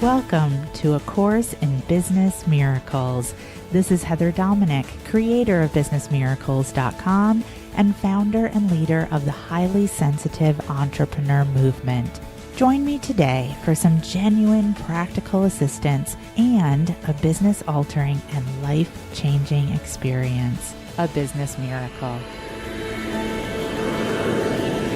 Welcome to A Course in Business Miracles. This is Heather Dominick, creator of BusinessMiracles.com and founder and leader of the highly sensitive entrepreneur movement. Join me today for some genuine practical assistance and a business-altering and life-changing experience, a business miracle.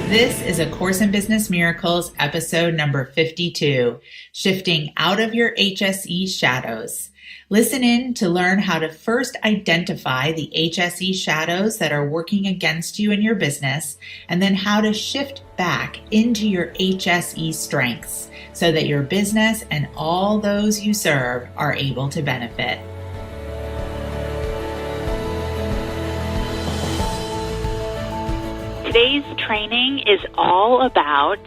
This is A Course in Business Miracles, episode number 52, Shifting Out of Your HSE Shadows. Listen in to learn how to first identify the HSE shadows that are working against you in your business, and then how to shift back into your HSE strengths so that your business and all those you serve are able to benefit. Today's training is all about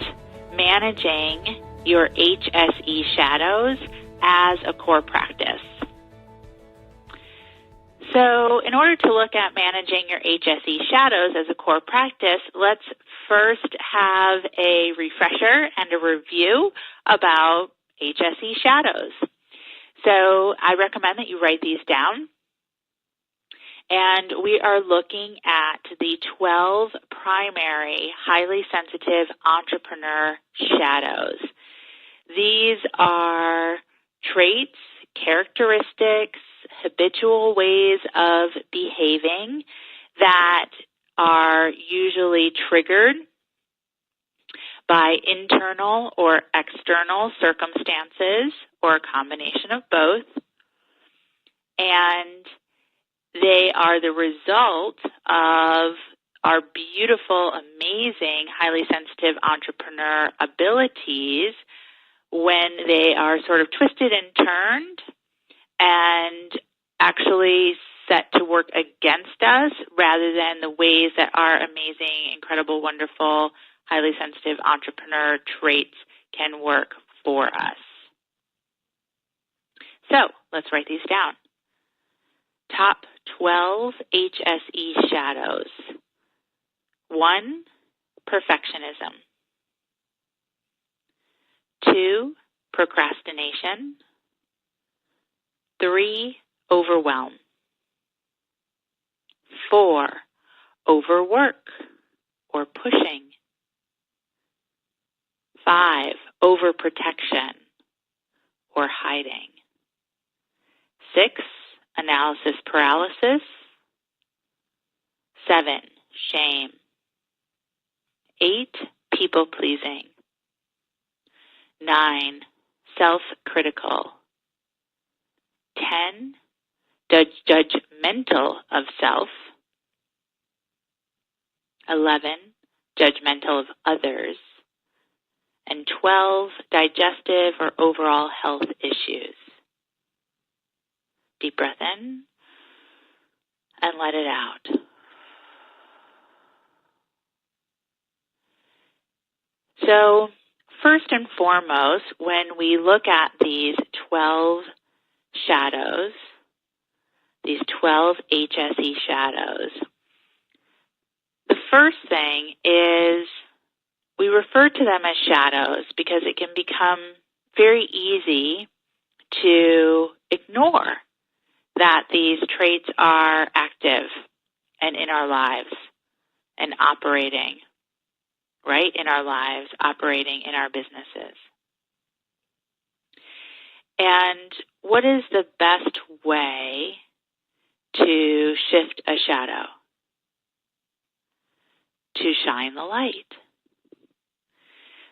managing your HSE shadows as a core practice. So in order to look at managing your HSE shadows as a core practice, let's first have a refresher and a review about HSE shadows. So I recommend that you write these down. And we are looking at the 12 primary highly sensitive entrepreneur shadows. These are traits, characteristics, habitual ways of behaving that are usually triggered by internal or external circumstances or a combination of both. And they are the result of our beautiful, amazing, highly sensitive entrepreneur abilities when they are sort of twisted and turned and actually set to work against us rather than the ways that our amazing, incredible, wonderful, highly sensitive entrepreneur traits can work for us. So let's write these down. Top 12 HSE shadows. 1, perfectionism. 2, procrastination. 3, overwhelm. 4, overwork or pushing. 5, overprotection or hiding. 6, analysis paralysis. 7, shame. 8, people pleasing. 9, self-critical. 10, judgmental of self. 11, judgmental of others. And 12, digestive or overall health issues. Deep breath in and let it out. So, first and foremost, when we look at these 12 shadows, these 12 HSE shadows, the first thing is we refer to them as shadows because it can become very easy to ignore that these traits are active and in our lives and operating, right, in our lives, operating in our businesses. And what is the best way to shift a shadow? To shine the light.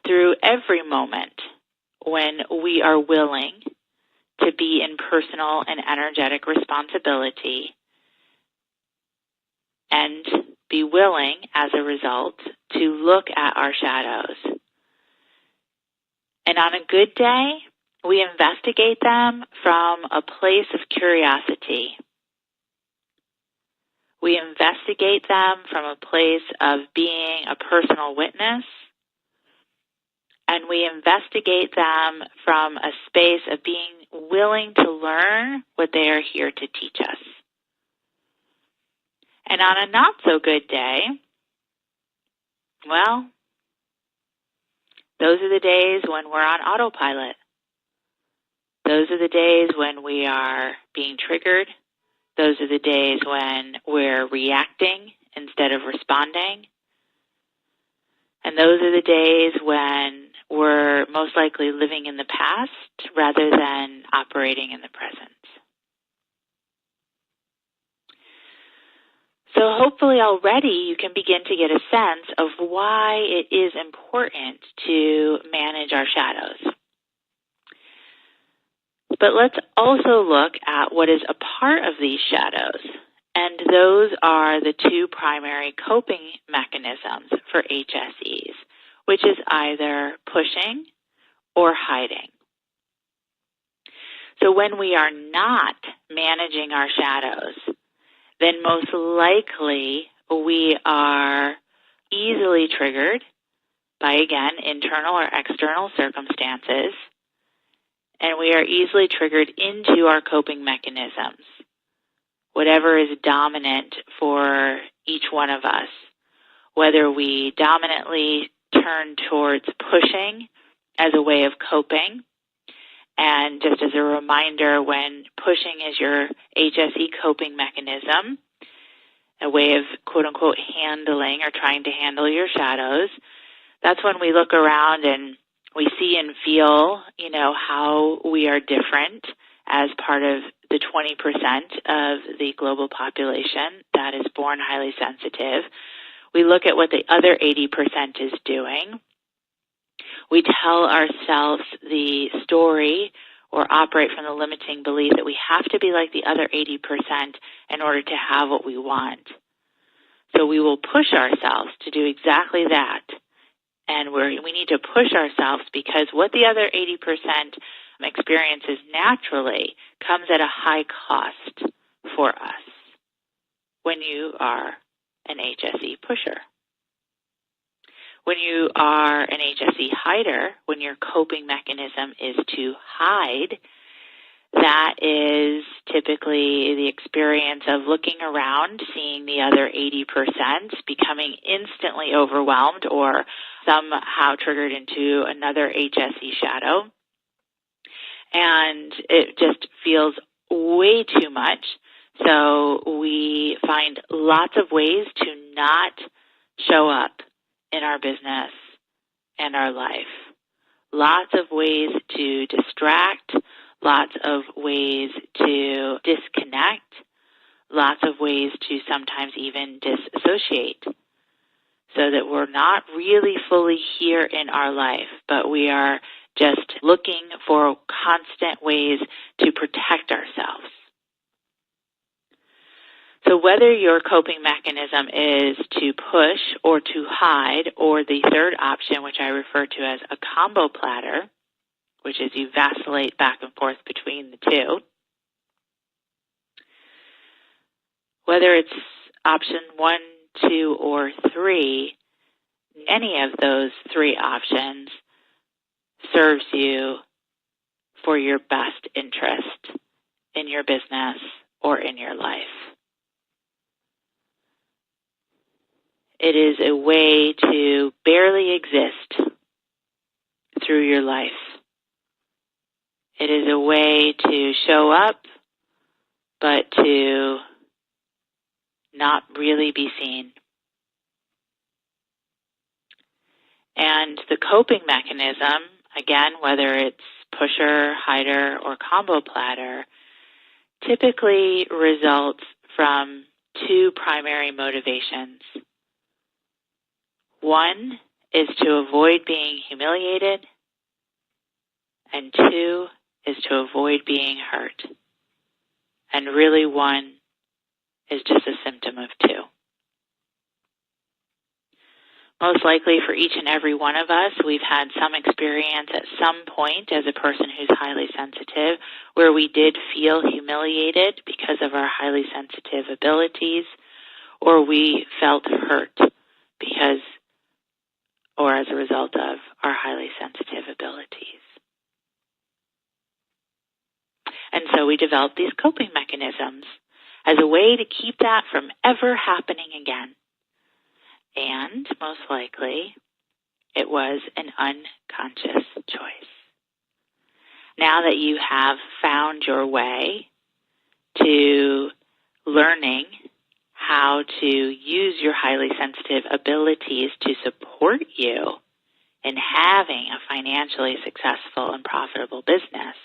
Through every moment when we are willing to be in personal and energetic responsibility and be willing, as a result, to look at our shadows. And on a good day, we investigate them from a place of curiosity. We investigate them from a place of being a personal witness, and we investigate them from a space of being willing to learn what they are here to teach us. And on a not-so-good day, well, those are the days when we're on autopilot. Those are the days when we are being triggered. Those are the days when we're reacting instead of responding. And those are the days when we're most likely living in the past rather than operating in the present. So hopefully already you can begin to get a sense of why it is important to manage our shadows. But let's also look at what is a part of these shadows, and those are the two primary coping mechanisms for HSEs, which is either pushing or hiding. So when we are not managing our shadows, then most likely we are easily triggered by, again, internal or external circumstances, and we are easily triggered into our coping mechanisms, whatever is dominant for each one of us, whether we dominantly turn towards pushing as a way of coping. And just as a reminder, when pushing is your HSE coping mechanism, a way of quote-unquote handling or trying to handle your shadows, that's when we look around and we see and feel, how we are different as part of the 20% of the global population that is born highly sensitive. We look at what the other 80% is doing. We tell ourselves the story or operate from the limiting belief that we have to be like the other 80% in order to have what we want. So we will push ourselves to do exactly that. And we need to push ourselves because what the other 80% experiences naturally comes at a high cost for us when you are an HSE pusher. When you are an HSE hider, when your coping mechanism is to hide, that is typically the experience of looking around, seeing the other 80%, becoming instantly overwhelmed or somehow triggered into another HSE shadow. And it just feels way too much. So we find lots of ways to not show up in our business and our life. Lots of ways to distract, lots of ways to disconnect, lots of ways to sometimes even disassociate, so that we're not really fully here in our life, but we are just looking for constant ways to protect ourselves. So whether your coping mechanism is to push or to hide, or the third option, which I refer to as a combo platter, which is you vacillate back and forth between the two, whether it's option 1, 2, or 3, any of those 3 options serves you for your best interest in your business or in your life. It is a way to barely exist through your life. It is a way to show up, but to not really be seen. And the coping mechanism, again, whether it's pusher, hider, or combo platter, typically results from 2 primary motivations. 1 is to avoid being humiliated, and 2 is to avoid being hurt. And really 1 is just a symptom of 2. Most likely for each and every one of us, we've had some experience at some point as a person who's highly sensitive where we did feel humiliated because of our highly sensitive abilities, or we felt hurt because or as a result of our highly sensitive abilities. And so we developed these coping mechanisms as a way to keep that from ever happening again. And most likely, it was an unconscious choice. Now that you have found your way to learning how to use your highly sensitive abilities to support you in having a financially successful and profitable business,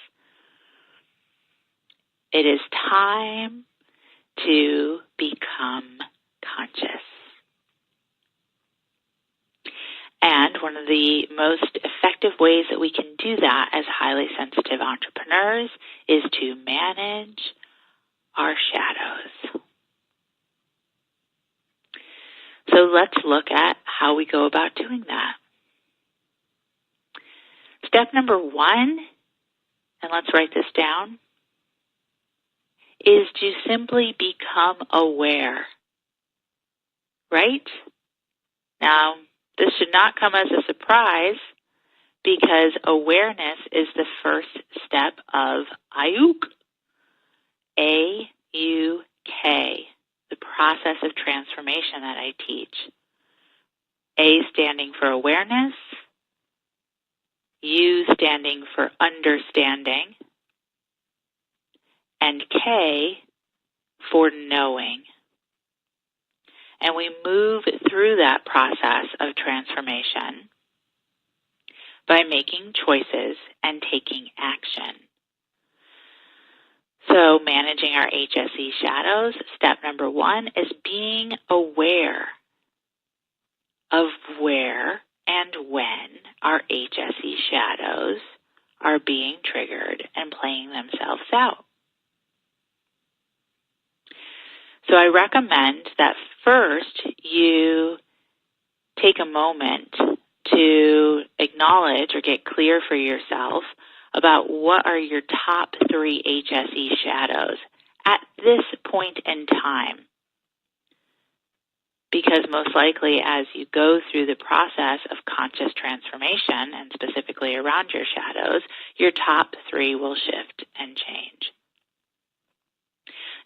it is time to become conscious. And one of the most effective ways that we can do that as highly sensitive entrepreneurs is to manage our shadows. So let's look at how we go about doing that. Step number 1, and let's write this down, is to simply become aware. Right? Now, this should not come as a surprise because awareness is the first step of AYUK. A-U-K, the process of transformation that I teach. A standing for awareness, U standing for understanding, and K for knowing. And we move through that process of transformation by making choices and taking action. So managing our HSE shadows, step number 1 is being aware of where and when our HSE shadows are being triggered and playing themselves out. So I recommend that first you take a moment to acknowledge or get clear for yourself about what are your top 3 HSE shadows at this point in time. Because most likely as you go through the process of conscious transformation, and specifically around your shadows, your top 3 will shift and change.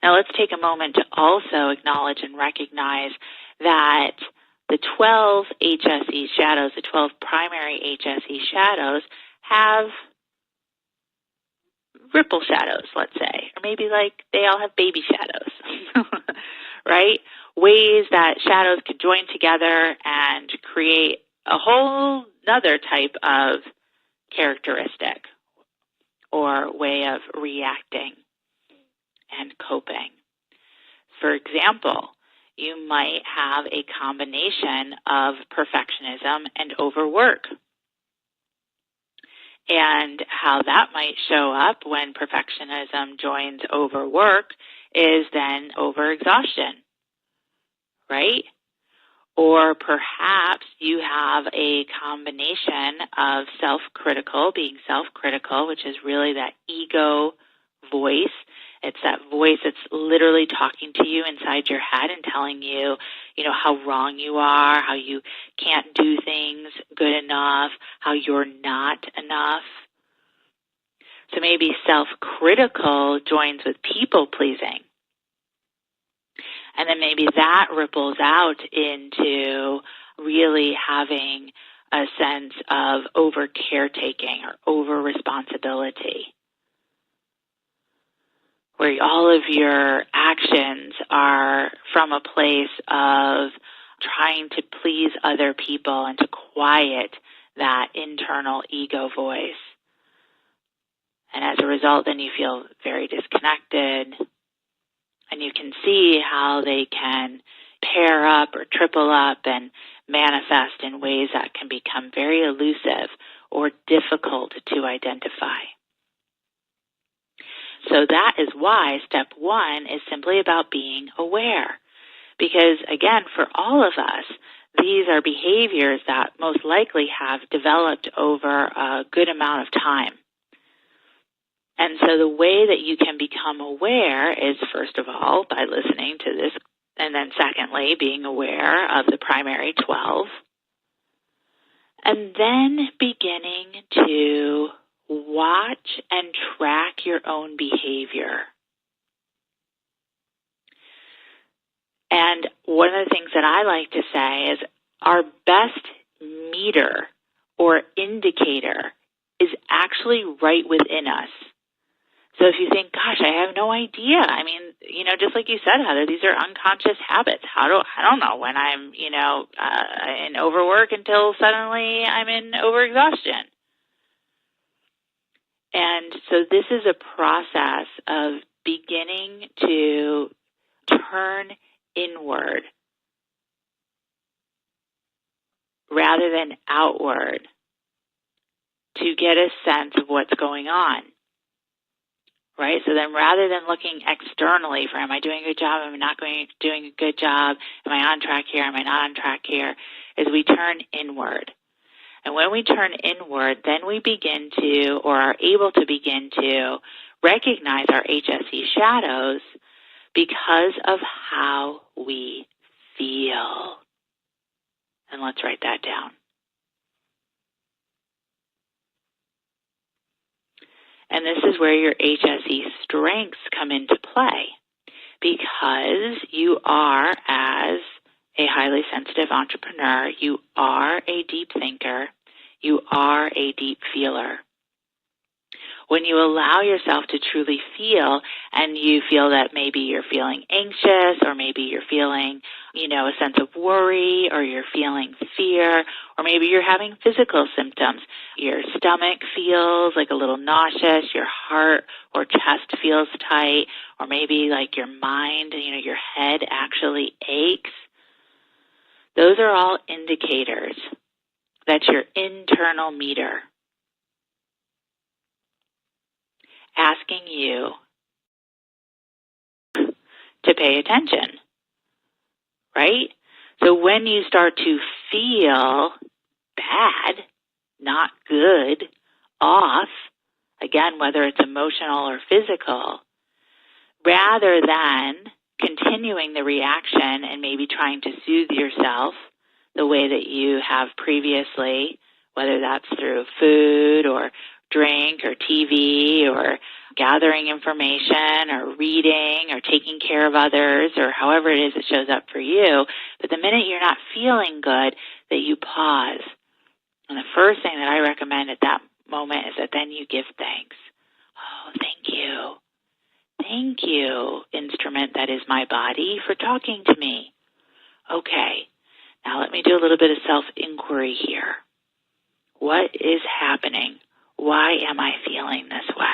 Now let's take a moment to also acknowledge and recognize that the 12 HSE shadows, the 12 primary HSE shadows, have ripple shadows, let's say, or maybe like they all have baby shadows, right? Ways that shadows could join together and create a whole other type of characteristic or way of reacting and coping. For example, you might have a combination of perfectionism and overwork. And how that might show up when perfectionism joins overwork is then overexhaustion, right? Or perhaps you have a combination of being self-critical, which is really that ego voice. It's that voice that's literally talking to you inside your head and telling you, how wrong you are, how you can't do things good enough, how you're not enough. So maybe self-critical joins with people-pleasing. And then maybe that ripples out into really having a sense of over-caretaking or over-responsibility, where all of your actions are from a place of trying to please other people and to quiet that internal ego voice. And as a result, then you feel very disconnected, and you can see how they can pair up or triple up and manifest in ways that can become very elusive or difficult to identify. So that is why step 1 is simply about being aware. Because, again, for all of us, these are behaviors that most likely have developed over a good amount of time. And so the way that you can become aware is, first of all, by listening to this, and then secondly, being aware of the primary 12, and then beginning to watch and track your own behavior. And one of the things that I like to say is our best meter or indicator is actually right within us. So if you think, gosh, I have no idea. I mean, just like you said, Heather, these are unconscious habits. I don't know when I'm, in overwork until suddenly I'm in overexhaustion. And so this is a process of beginning to turn inward rather than outward to get a sense of what's going on. Right? So then rather than looking externally for, am I doing a good job? Am I not doing a good job? Am I on track here? Am I not on track here? Is we turn inward. And when we turn inward, then we begin to, or are able to begin to, recognize our HSE shadows because of how we feel. And let's write that down. And this is where your HSE strengths come into play, because you are, as a highly sensitive entrepreneur, you are a deep thinker, you are a deep feeler. When you allow yourself to truly feel, and you feel that maybe you're feeling anxious, or maybe you're feeling, a sense of worry, or you're feeling fear, or maybe you're having physical symptoms. Your stomach feels like a little nauseous, your heart or chest feels tight, or maybe like your mind, your head actually aches. Those are all indicators. That's your internal meter asking you to pay attention, right? So when you start to feel bad, not good, off, again, whether it's emotional or physical, rather than continuing the reaction and maybe trying to soothe yourself the way that you have previously, whether that's through food or drink or TV or gathering information or reading or taking care of others or however it is it shows up for you. But the minute you're not feeling good, that you pause. And the first thing that I recommend at that moment is that then you give thanks. Oh, thank you. Thank you, instrument that is my body, for talking to me. Okay, now let me do a little bit of self-inquiry here. What is happening? Why am I feeling this way?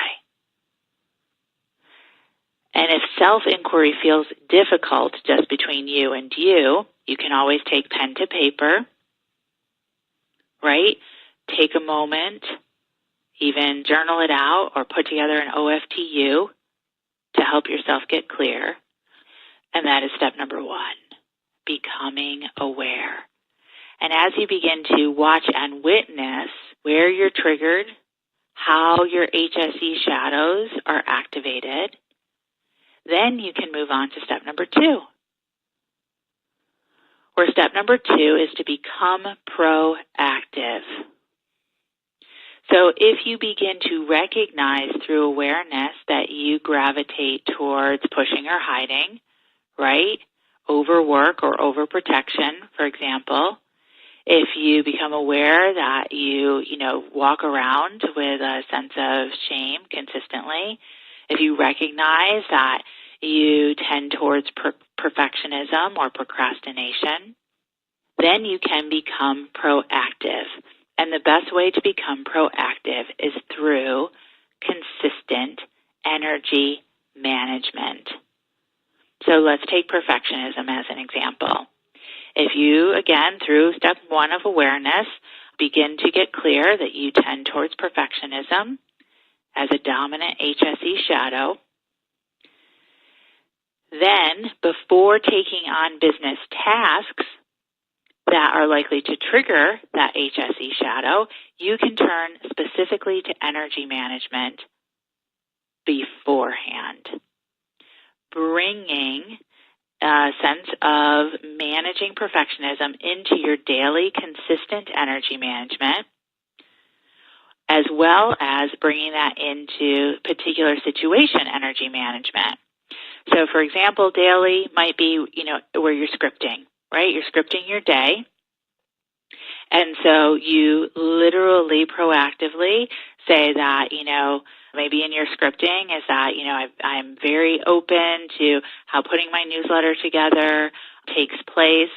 And if self-inquiry feels difficult just between you and you can always take pen to paper, right? Take a moment, even journal it out or put together an OFTU to help yourself get clear. And that is step number 1, becoming aware. And as you begin to watch and witness where you're triggered, how your HSE shadows are activated, then you can move on to step number 2. Where step number 2 is to become proactive. So if you begin to recognize through awareness that you gravitate towards pushing or hiding, right? Overwork or overprotection, for example. If you become aware that you walk around with a sense of shame consistently, if you recognize that you tend towards perfectionism or procrastination, then you can become proactive. And the best way to become proactive is through consistent energy management. So let's take perfectionism as an example. If you, again, through step 1 of awareness, begin to get clear that you tend towards perfectionism as a dominant HSE shadow, then before taking on business tasks that are likely to trigger that HSE shadow, you can turn specifically to energy management beforehand, bringing a sense of managing perfectionism into your daily consistent energy management, as well as bringing that into particular situation energy management. So, for example, daily might be, where you're scripting, right? You're scripting your day, And so you literally proactively say that, maybe in your scripting is that, I'm very open to how putting my newsletter together takes place.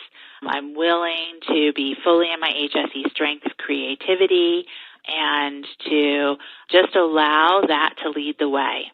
I'm willing to be fully in my HSE Strengths creativity and to just allow that to lead the way.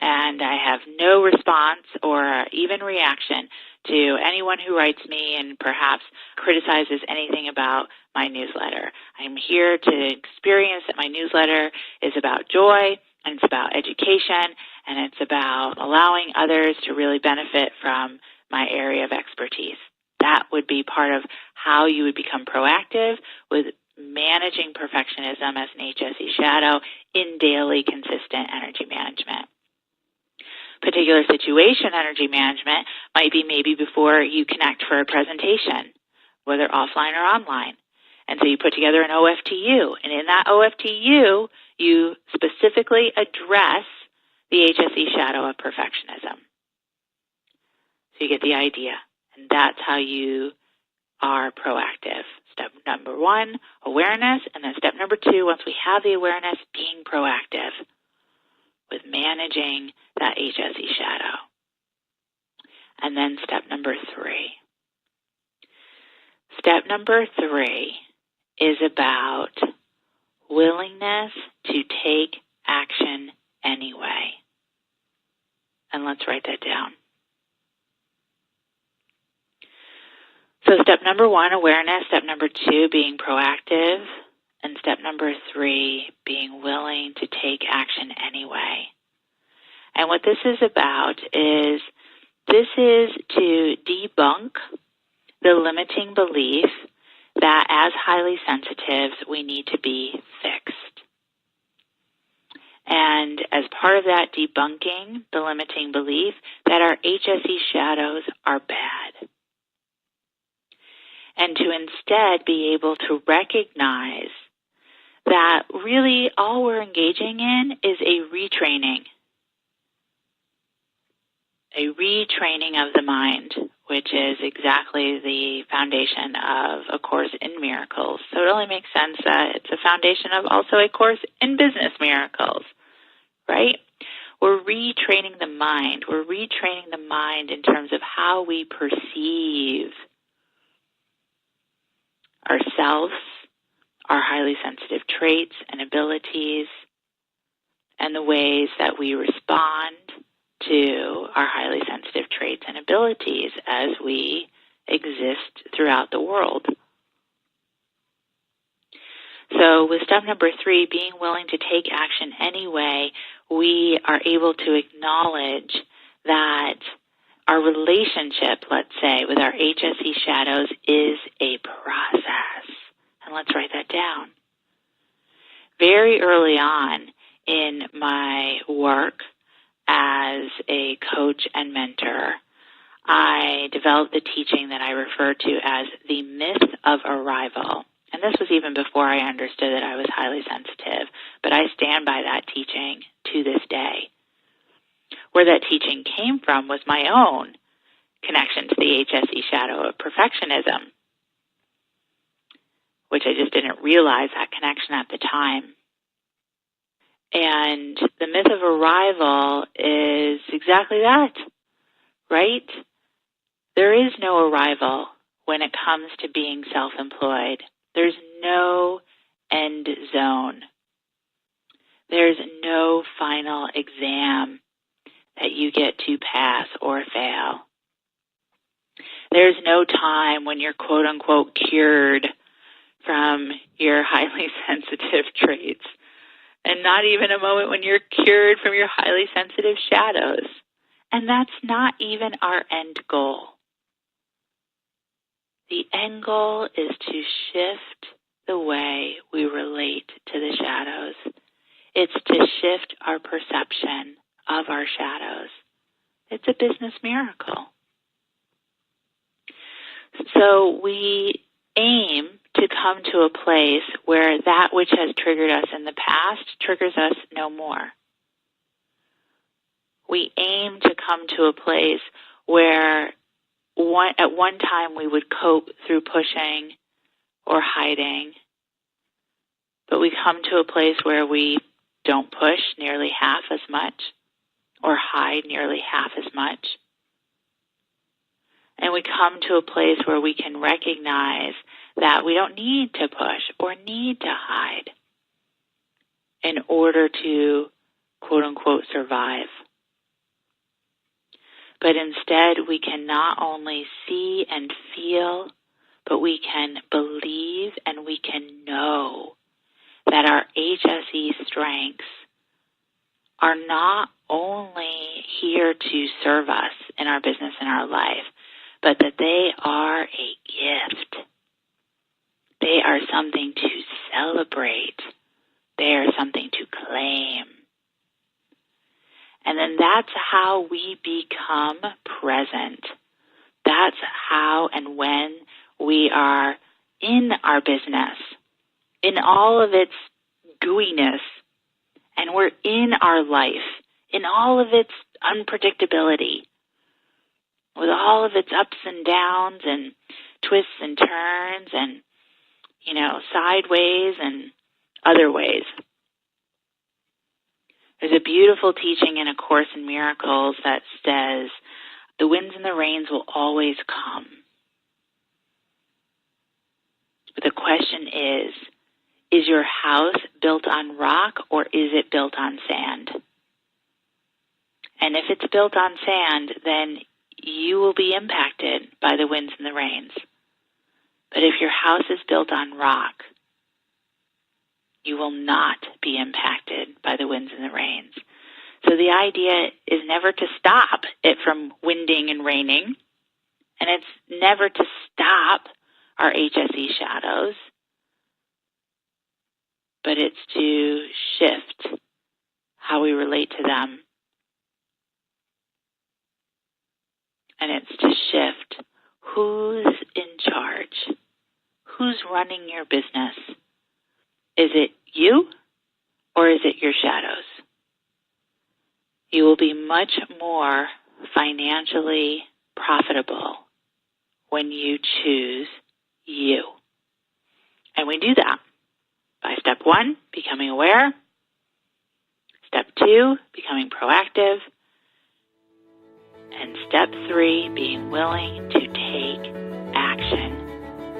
And I have no response or even reaction to anyone who writes me and perhaps criticizes anything about my newsletter. I'm here to experience that my newsletter is about joy, and it's about education, and it's about allowing others to really benefit from my area of expertise. That would be part of how you would become proactive with managing perfectionism as an HSE shadow in daily, consistent energy management. Particular situation energy management might be maybe before you connect for a presentation, whether offline or online. And so you put together an OFTU, and in that OFTU, you specifically address the HSE shadow of perfectionism. So you get the idea, and that's how you are proactive. Step number 1, awareness, and then step number 2, once we have the awareness, being proactive with managing that HSE shadow. And then step number 3. Step number 3 is about willingness to take action anyway. And let's write that down. So step number 1, awareness. Step number 2, being proactive. And step number 3, being willing to take action anyway. And what this is about is to debunk the limiting belief that as highly sensitives, we need to be fixed. And as part of that debunking the limiting belief that our HSE shadows are bad. And to instead be able to recognize that really all we're engaging in is a retraining of the mind, which is exactly the foundation of A Course in Miracles. So it only makes sense that it's a foundation of also A Course in Business Miracles, right? We're retraining the mind. We're retraining the mind in terms of how we perceive ourselves, our highly sensitive traits and abilities, and the ways that we respond to our highly sensitive traits and abilities as we exist throughout the world. So with step number 3, being willing to take action anyway, we are able to acknowledge that our relationship, let's say, with our HSE shadows is a process. And let's write that down. Very early on in my work as a coach and mentor, I developed the teaching that I refer to as the myth of arrival. And this was even before I understood that I was highly sensitive, but I stand by that teaching to this day. Where that teaching came from was my own connection to the HSE shadow of perfectionism, which I just didn't realize that connection at the time. And the myth of arrival is exactly that, right? There is no arrival when it comes to being self-employed. There's no end zone. There's no final exam that you get to pass or fail. There's no time when you're quote-unquote cured from your highly sensitive traits. And not even a moment when you're cured from your highly sensitive shadows. And that's not even our end goal. The end goal is to shift the way we relate to the shadows. It's to shift our perception of our shadows. It's a business miracle. So we aim to come to a place where that which has triggered us in the past triggers us no more. We aim to come to a place where at one time we would cope through pushing or hiding, but we come to a place where we don't push nearly half as much or hide nearly half as much. And we come to a place where we can recognize that we don't need to push or need to hide in order to, quote unquote, survive. But instead, we can not only see and feel, but we can believe and we can know that our HSE strengths are not only here to serve us in our business and our life, but that they are a gift. They are something to celebrate. They are something to claim. And then that's how we become present. That's how and when we are in our business, in all of its gooiness, and we're in our life, in all of its unpredictability, with all of its ups and downs and twists and turns and, sideways and other ways. There's a beautiful teaching in A Course in Miracles that says, the winds and the rains will always come. But the question is your house built on rock or is it built on sand? And if it's built on sand, then you will be impacted by the winds and the rains. But if your house is built on rock, you will not be impacted by the winds and the rains. So the idea is never to stop it from winding and raining, and it's never to stop our HSE shadows, but it's to shift how we relate to them. And it's to shift who's in charge, who's running your business. Is it you or is it your shadows? You will be much more financially profitable when you choose you. And we do that by step 1, becoming aware. Step 2, becoming proactive. And step 3, being willing to take action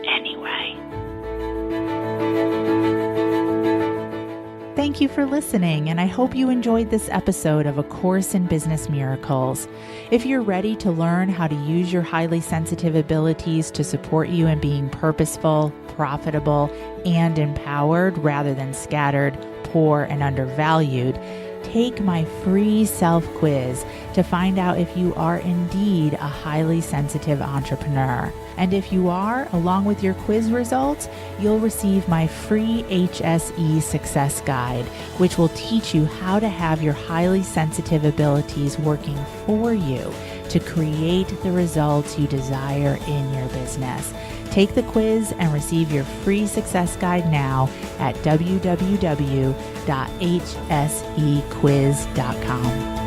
anyway. Thank you for listening, and I hope you enjoyed this episode of A Course in Business Miracles. If you're ready to learn how to use your highly sensitive abilities to support you in being purposeful, profitable, and empowered rather than scattered, poor, and undervalued, take my free self-quiz to find out if you are indeed a highly sensitive entrepreneur. And if you are, along with your quiz results, you'll receive my free HSE Success Guide, which will teach you how to have your highly sensitive abilities working for you to create the results you desire in your business. Take the quiz and receive your free success guide now at www.hsequiz.com.